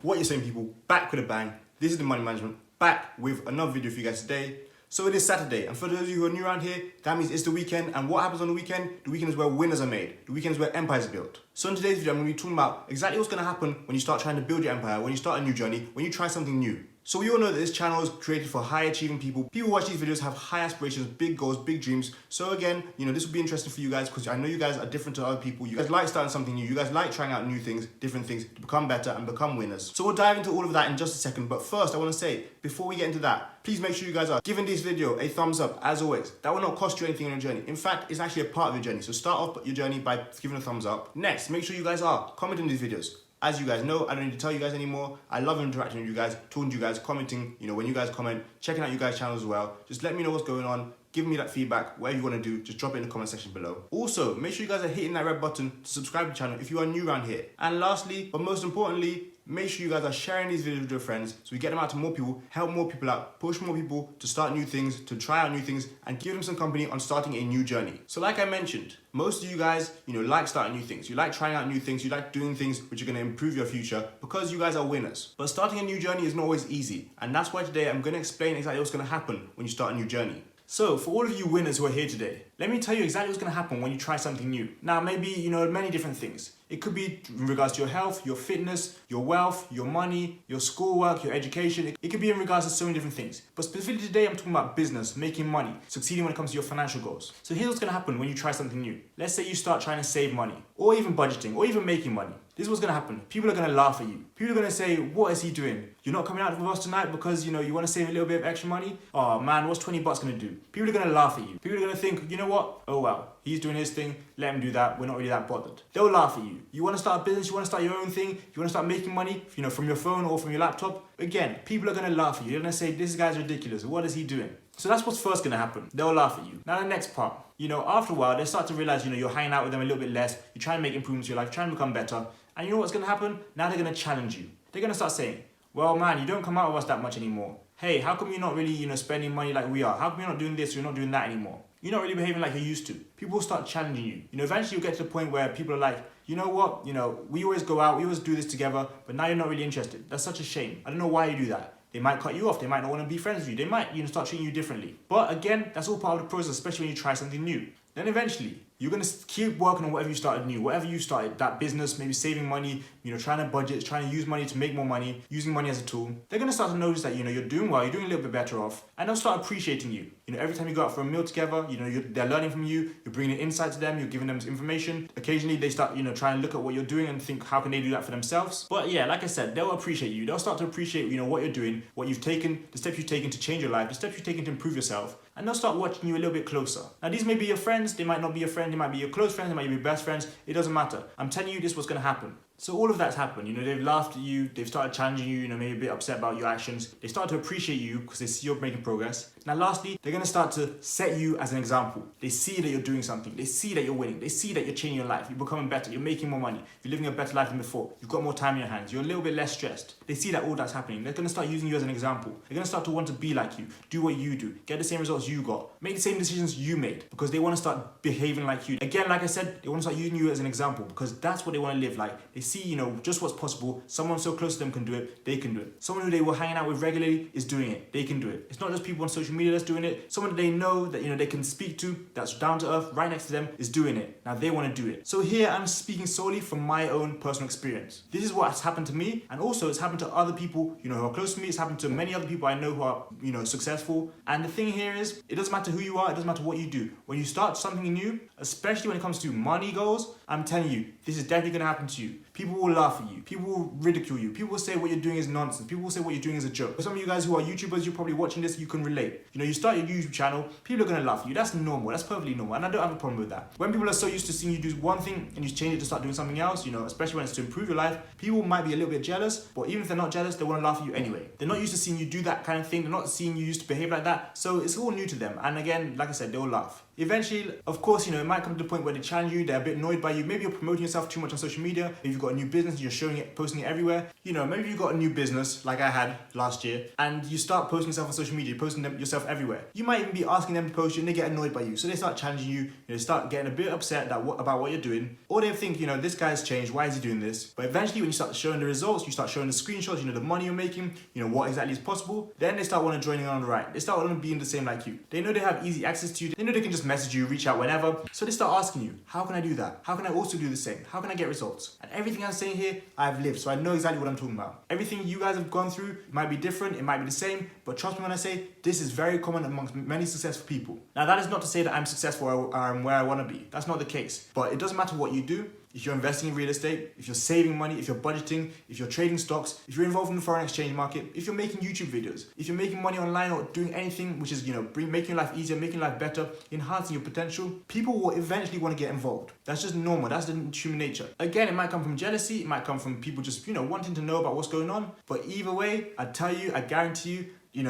What you're saying, people, back with a bang. This is the Money Management, back with another video for you guys today. So it is Saturday, and for those of you who are new around here, that means it's the weekend, and what happens on the weekend? The weekend is where winners are made. The weekend is where empires are built. So in today's video, I'm going to be talking about exactly what's going to happen when you start trying to build your empire, when you start a new journey, when you try something new. So we all know that this channel is created for high achieving people. People who watch these videos have high aspirations, big goals, big dreams. So again, this will be interesting for you guys because I know you guys are different to other people. You guys like starting something new. You guys like trying out new things, different things to become better and become winners. So we'll dive into all of that in just a second. But first, I want to say, before we get into that, please make sure you guys are giving this video a thumbs up, as always. That will not cost you anything on your journey. In fact, it's actually a part of your journey. So start off your journey by giving a thumbs up. Next, make sure you guys are commenting these videos. As you guys know, I don't need to tell you guys anymore. I love interacting with you guys, talking to you guys, commenting, when you guys comment, checking out you guys' channels as well. Just let me know what's going on. Give me that feedback, whatever you want to do, just drop it in the comment section below. Also, make sure you guys are hitting that red button to subscribe to the channel if you are new around here. And lastly, but most importantly, make sure you guys are sharing these videos with your friends so we get them out to more people, help more people out, push more people to start new things, to try out new things, and give them some company on starting a new journey. So like I mentioned, most of you guys, like starting new things. You like trying out new things. You like doing things which are going to improve your future because you guys are winners. But starting a new journey is not always easy. And that's why today I'm going to explain exactly what's going to happen when you start a new journey. So for all of you winners who are here today, let me tell you exactly what's going to happen when you try something new. Now, maybe, many different things. It could be in regards to your health, your fitness, your wealth, your money, your schoolwork, your education. It could be in regards to so many different things. But specifically today, I'm talking about business, making money, succeeding when it comes to your financial goals. So here's what's going to happen when you try something new. Let's say you start trying to save money, or even budgeting, or even making money. This is what's going to happen. People are going to laugh at you. People are going to say, what is he doing? You're not coming out with us tonight because, you want to save a little bit of extra money? Oh man, what's 20 bucks going to do? People are going to laugh at you. People are going to think, you know what? Oh well, he's doing his thing. Let him do that. We're not really that bothered. They'll laugh at you. You want to start a business? You want to start your own thing? You want to start making money, from your phone or from your laptop? Again, people are going to laugh at you. They're going to say, this guy's ridiculous. What is he doing? So that's what's first going to happen. They'll laugh at you. Now the next part, after a while, they start to realize, you're hanging out with them a little bit less. You're trying to make improvements to your life, trying to become better. And you know what's going to happen? Now they're going to challenge you. They're going to start saying, well, man, you don't come out with us that much anymore. Hey, how come you're not really, spending money like we are? How come you're not doing this? You're not doing that anymore. You're not really behaving like you used to. People will start challenging you. Eventually you'll get to the point where people are like, you know what? We always go out, we always do this together, but now you're not really interested. That's such a shame. I don't know why you do that. They might cut you off. They might not want to be friends with you. They might, start treating you differently. But again, that's all part of the process, especially when you try something new. Then eventually, you're going to keep working on whatever you started new, whatever you started, that business, maybe saving money, trying to budget, trying to use money to make more money, using money as a tool. They're going to start to notice that, you're doing well, you're doing a little bit better off, and they'll start appreciating you. Every time you go out for a meal together, they're learning from you, you're bringing insight to them, you're giving them information. Occasionally, they start, trying to look at what you're doing and think, how can they do that for themselves? But yeah, like I said, they'll appreciate you. They'll start to appreciate, what you're doing, what you've taken, the steps you've taken to change your life, the steps you've taken to improve yourself, and they'll start watching you a little bit closer. Now, these may be your friends, they might not be your friend, they might be your close friends, they might be your best friends, it doesn't matter. I'm telling you, this is what's going to happen. So all of that's happened, they've laughed at you, they've started challenging you, maybe a bit upset about your actions. They start to appreciate you because they see you're making progress. Now lastly, they're going to start to set you as an example. They see that you're doing something, they see that you're winning, they see that you're changing your life, you're becoming better, you're making more money, you're living a better life than before, you've got more time in your hands, you're a little bit less stressed. They see that all that's happening. They're going to start using you as an example. They're going to start to want to be like you, do what you do, get the same results you got, make the same decisions you made because they want to start behaving like you. Again, like I said, they want to start using you as an example because that's what they want to live like. They see, just what's possible. Someone so close to them can do it, they can do it. Someone who they were hanging out with regularly is doing it, they can do it. It's not just people on social media that's doing it. Someone that they know that, they can speak to, that's down to earth, right next to them, is doing it. Now they want to do it. So here I'm speaking solely from my own personal experience. This is what has happened to me, and also it's happened to other people, who are close to me. It's happened to many other people I know who are, successful. And the thing here is, it doesn't matter who you are, it doesn't matter what you do. When you start something new, especially when it comes to money goals, I'm telling you, this is definitely going to happen to you. People will laugh at you. People will ridicule you. People will say what you're doing is nonsense. People will say what you're doing is a joke. For some of you guys who are YouTubers, you're probably watching this, you can relate. You start your YouTube channel, people are going to laugh at you. That's normal. That's perfectly normal. And I don't have a problem with that. When people are so used to seeing you do one thing and you change it to start doing something else, especially when it's to improve your life, people might be a little bit jealous, but even if they're not jealous, they want to laugh at you anyway. They're not used to seeing you do that kind of thing. They're not seeing you used to behave like that. So it's all new to them. And again, like I said, they'll laugh. Eventually, of course, it might come to the point where they challenge you, they're a bit annoyed by you. Maybe you're promoting yourself too much on social media. If you've got a new business, you're showing it, posting it everywhere. Maybe you've got a new business like I had last year, and you start posting yourself on social media, posting yourself everywhere. You might even be asking them to post you and they get annoyed by you. So they start challenging you, they start getting a bit upset about what you're doing. Or they think, this guy's changed, why is he doing this? But eventually when you start showing the results, you start showing the screenshots, the money you're making, what exactly is possible, then they start wanting to join in on the right. They start wanting to be in the same like you. They know they have easy access to you. They know they can just message you, reach out whenever. So they start asking you, how can I do that? How can I also do the same? How can I get results? And everything I'm saying here, I've lived, so I know exactly what I'm talking about. Everything you guys have gone through might be different, it might be the same, but trust me when I say this is very common amongst many successful people. Now that is not to say that I'm successful or I'm where I want to be. That's not the case. But it doesn't matter what you do. If you're investing in real estate, if you're saving money, if you're budgeting, if you're trading stocks, if you're involved in the foreign exchange market, if you're making YouTube videos, if you're making money online or doing anything which is, making your life easier, making life better, enhancing your potential, people will eventually want to get involved. That's just normal. That's the human nature. Again, it might come from jealousy. It might come from people just, wanting to know about what's going on. But either way, I tell you, I guarantee you,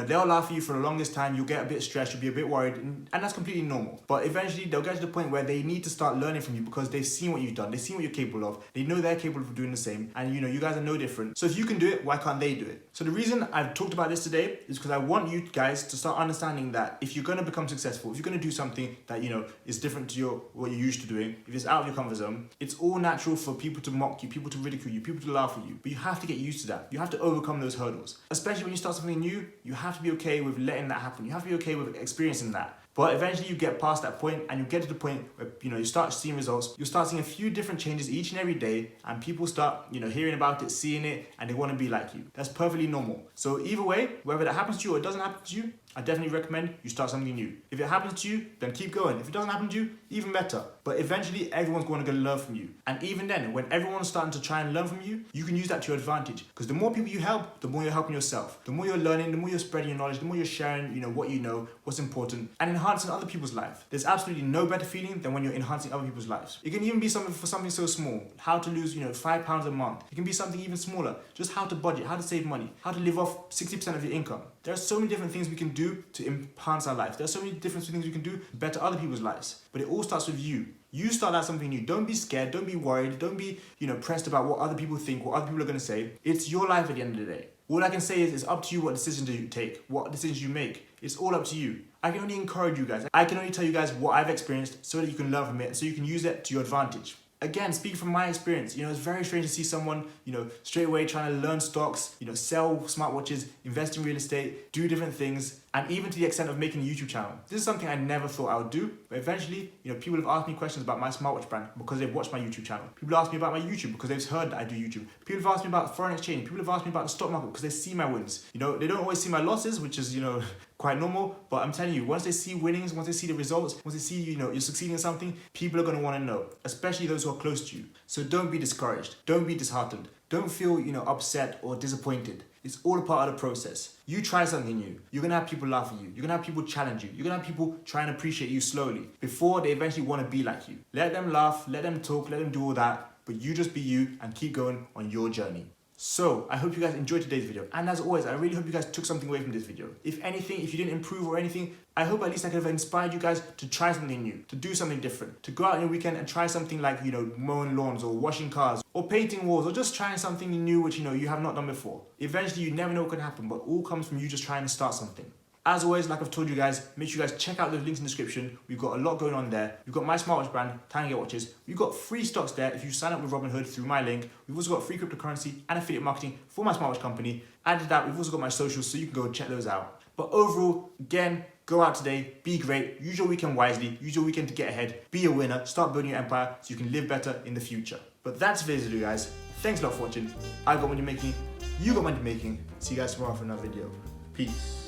they'll laugh at you for the longest time. You'll get a bit stressed, you'll be a bit worried, and that's completely normal. But eventually, they'll get to the point where they need to start learning from you because they've seen what you've done, they've seen what you're capable of, they know they're capable of doing the same, and you guys are no different. So if you can do it, why can't they do it? So the reason I've talked about this today is because I want you guys to start understanding that if you're going to become successful, if you're going to do something that, is different to what you're used to doing, if it's out of your comfort zone, it's all natural for people to mock you, people to ridicule you, people to laugh at you. But you have to get used to that. You have to overcome those hurdles. Especially when you start something new, you have to be okay with letting that happen. You have to be okay with experiencing that. But eventually you get past that point and you get to the point where, you start seeing results. You start seeing a few different changes each and every day, and people start, hearing about it, seeing it, and they want to be like you. That's perfectly normal. So either way, whether that happens to you or it doesn't happen to you, I definitely recommend you start something new. If it happens to you, then keep going. If it doesn't happen to you, even better. But eventually, everyone's going to learn from you. And even then, when everyone's starting to try and learn from you, you can use that to your advantage. Because the more people you help, the more you're helping yourself. The more you're learning, the more you're spreading your knowledge, the more you're sharing, what you know, what's important, and enhancing other people's lives. There's absolutely no better feeling than when you're enhancing other people's lives. It can even be something so small. How to lose, £5 a month. It can be something even smaller. Just how to budget, how to save money, how to live off 60% of your income. There are so many different things we can do to enhance our life. There are so many different things we can do to better other people's lives. But it all starts with you. You start out something new. Don't be scared. Don't be worried. Don't be, pressed about what other people think, what other people are going to say. It's your life at the end of the day. All I can say is it's up to you what decisions you take, what decisions you make. It's all up to you. I can only encourage you guys. I can only tell you guys what I've experienced so that you can learn from it, so you can use it to your advantage. Again, speaking from my experience, it's very strange to see someone, straight away trying to learn stocks, sell smartwatches, invest in real estate, do different things, and even to the extent of making a YouTube channel. This is something I never thought I would do, but eventually, people have asked me questions about my smartwatch brand because they've watched my YouTube channel. People ask me about my YouTube because they've heard that I do YouTube. People have asked me about foreign exchange. People have asked me about the stock market because they see my wins. They don't always see my losses, which is, quite normal, but I'm telling you, once they see winnings, once they see the results, once they see, you're succeeding in something, people are going to want to know, especially those who are close to you. So don't be discouraged. Don't be disheartened. Don't feel, upset or disappointed. It's all a part of the process. You try something new. You're going to have people laugh at you. You're going to have people challenge you. You're going to have people try and appreciate you slowly before they eventually want to be like you. Let them laugh, let them talk, let them do all that, but you just be you and keep going on your journey. So, I hope you guys enjoyed today's video. And as always, I really hope you guys took something away from this video. If anything, if you didn't improve or anything, I hope at least I could have inspired you guys to try something new, to do something different, to go out on your weekend and try something like, mowing lawns or washing cars or painting walls or just trying something new which, you have not done before. Eventually, you never know what could happen, but all comes from you just trying to start something. As always, like I've told you guys, make sure you guys check out those links in the description. We've got a lot going on there. We've got my smartwatch brand, Tiny Get Watches. We've got free stocks there if you sign up with Robinhood through my link. We've also got free cryptocurrency and affiliate marketing for my smartwatch company. Added to that, we've also got my socials, so you can go check those out. But overall, again, go out today, be great, use your weekend wisely, use your weekend to get ahead, be a winner, start building your empire so you can live better in the future. But that's today's video, guys. Thanks a lot for watching. I got money making, you got money making. See you guys tomorrow for another video. Peace.